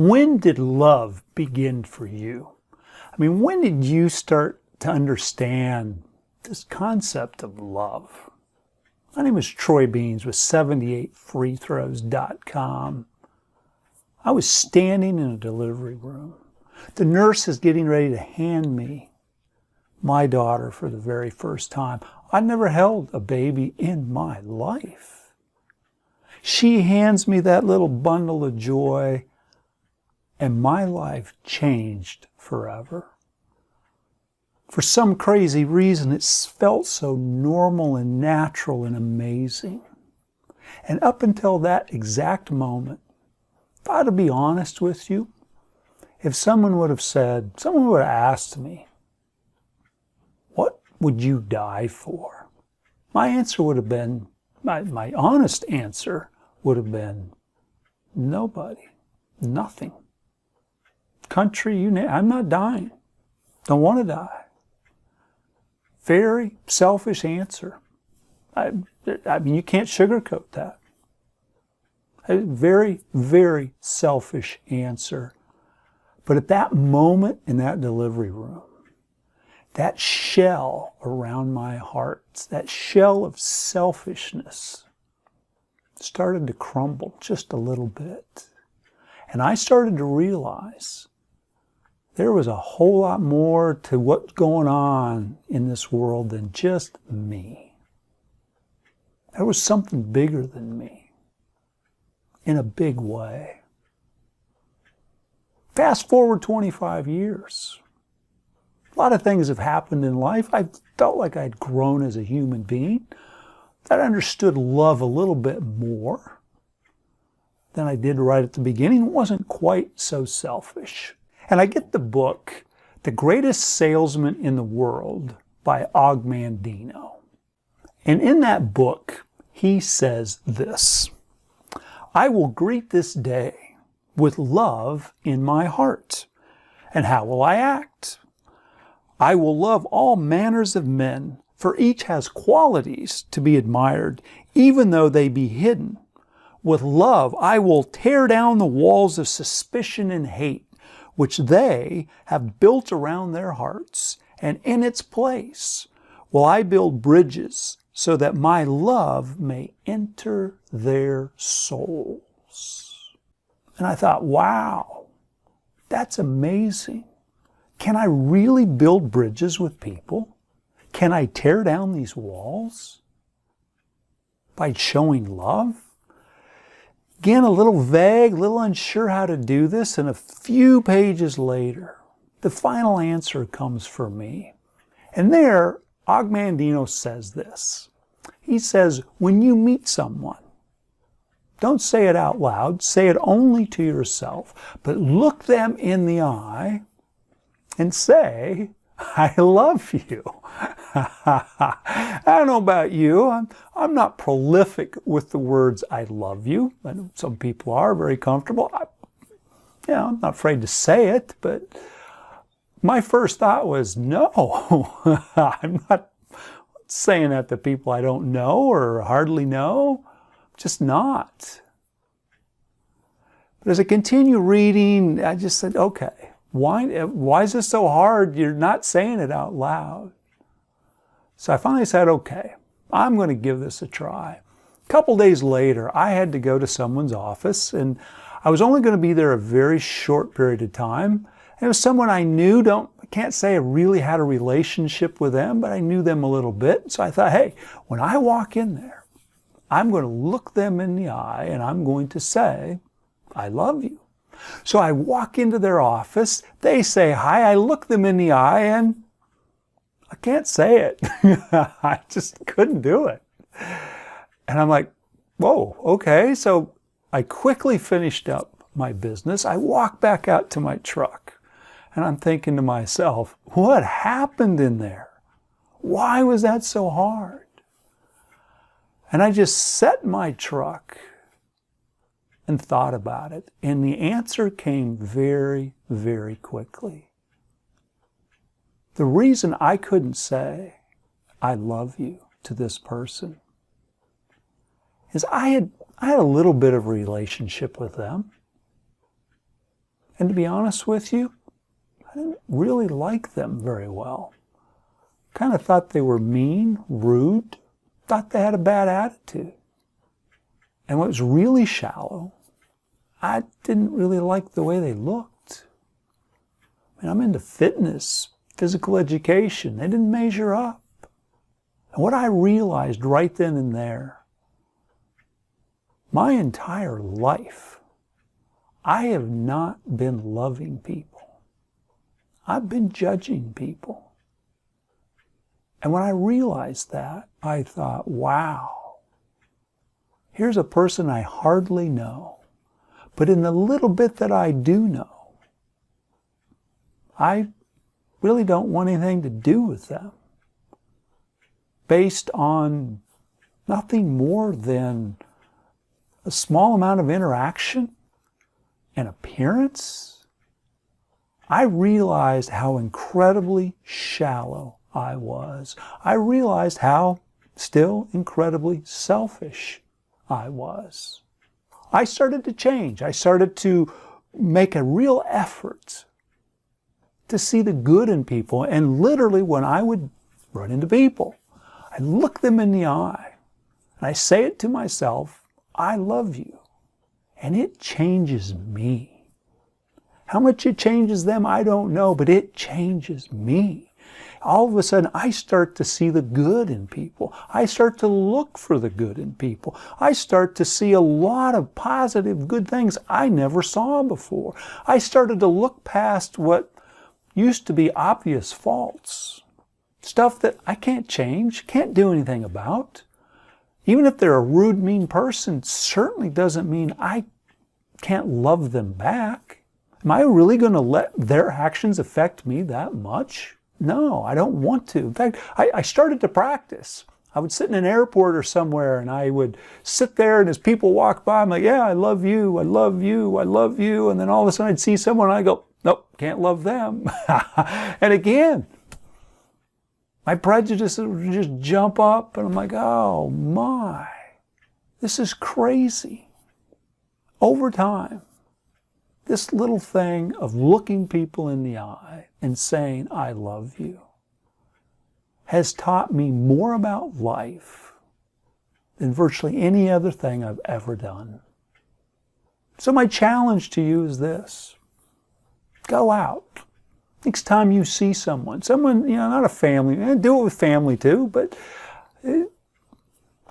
When did love begin for you? I mean, when did you start to understand this concept of love? My name is Troy Beans with 78freethrows.com. I was standing in a delivery room. The nurse is getting ready to hand me my daughter for the very first time. I'd never held a baby in my life. She hands me that little bundle of joy, and my life changed forever. For some crazy reason, it felt so normal and natural and amazing. And up until that exact moment, if I had to be honest with you, if someone would have asked me, what would you die for? My answer would have been, my honest answer would have been, nobody, nothing. Country, you name, I'm not dying. Don't want to die. Very selfish answer. I mean, you can't sugarcoat that. A very, very selfish answer. But at that moment in that delivery room, that shell around my heart, that shell of selfishness, started to crumble just a little bit. And I started to realize there was a whole lot more to what's going on in this world than just me. There was something bigger than me, in a big way. Fast forward 25 years. A lot of things have happened in life. I felt like I'd grown as a human being, that I understood love a little bit more than I did right at the beginning. It wasn't quite so selfish. And I get the book, The Greatest Salesman in the World by Og Mandino. And in that book, he says this: I will greet this day with love in my heart. And how will I act? I will love all manners of men, for each has qualities to be admired, even though they be hidden. With love I will tear down the walls of suspicion and hate, which they have built around their hearts, and in its place will I build bridges so that my love may enter their souls. And I thought, wow, that's amazing. Can I really build bridges with people? Can I tear down these walls by showing love? Again, a little vague, a little unsure how to do this, and a few pages later, the final answer comes for me. And there, Og Mandino says this. He says, when you meet someone, don't say it out loud, say it only to yourself, but look them in the eye and say, I love you. I don't know about you. I'm not prolific with the words I love you. I know some people are very comfortable. I'm not afraid to say it, but my first thought was, no, I'm not saying that to people I don't know or hardly know. Just not. But as I continue reading, I just said, okay, why is this so hard? You're not saying it out loud. So I finally said, okay, I'm going to give this a try. A couple days later, I had to go to someone's office, and I was only going to be there a very short period of time. And it was someone I knew. I can't say I really had a relationship with them, but I knew them a little bit. So I thought, hey, when I walk in there, I'm going to look them in the eye and I'm going to say, I love you. So I walk into their office, they say hi, I look them in the eye, and I can't say it. I just couldn't do it. And I'm like, whoa, okay. So I quickly finished up my business. I walked back out to my truck, and I'm thinking to myself, what happened in there? Why was that so hard? And I just set my truck and thought about it. And the answer came very, very quickly. The reason I couldn't say, I love you to this person is I had a little bit of a relationship with them. And to be honest with you, I didn't really like them very well. Kind of thought they were mean, rude, thought they had a bad attitude. And what was really shallow, I didn't really like the way they looked. I mean, I'm into fitness, physical education. They didn't measure up. And what I realized right then and there, my entire life, I have not been loving people. I've been judging people. And when I realized that, I thought, wow, here's a person I hardly know. But in the little bit that I do know, I really don't want anything to do with them. Based on nothing more than a small amount of interaction and appearance, I realized how incredibly shallow I was. I realized how still incredibly selfish I was. I started to change. I started to make a real effort to see the good in people. And literally, when I would run into people, I'd look them in the eye and I say it to myself, I love you. And it changes me. How much it changes them, I don't know, but it changes me. All of a sudden, I start to see the good in people. I start to look for the good in people. I start to see a lot of positive, good things I never saw before. I started to look past what used to be obvious faults. Stuff that I can't change, can't do anything about. Even if they're a rude, mean person, certainly doesn't mean I can't love them back. Am I really going to let their actions affect me that much? No, I don't want to. In fact, I started to practice. I would sit in an airport or somewhere and I would sit there, and as people walk by, I'm like, yeah, I love you, I love you, I love you. And then all of a sudden I'd see someone and I go, nope, can't love them. And again, my prejudices would just jump up and I'm like, oh my, this is crazy. Over time, this little thing of looking people in the eye and saying, I love you, has taught me more about life than virtually any other thing I've ever done. So my challenge to you is this. Go out. Next time you see someone, not a family, do it with family too, but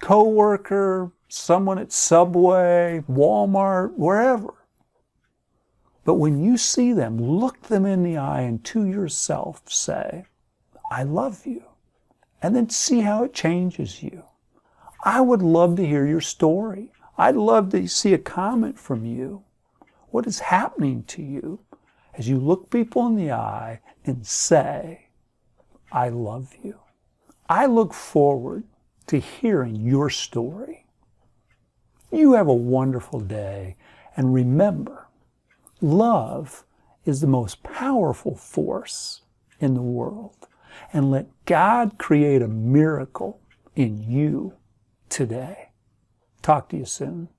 coworker, someone at Subway, Walmart, wherever. But when you see them, look them in the eye and to yourself say, I love you. And then see how it changes you. I would love to hear your story. I'd love to see a comment from you. What is happening to you as you look people in the eye and say, I love you? I look forward to hearing your story. You have a wonderful day, and remember, love is the most powerful force in the world. And let God create a miracle in you today. Talk to you soon.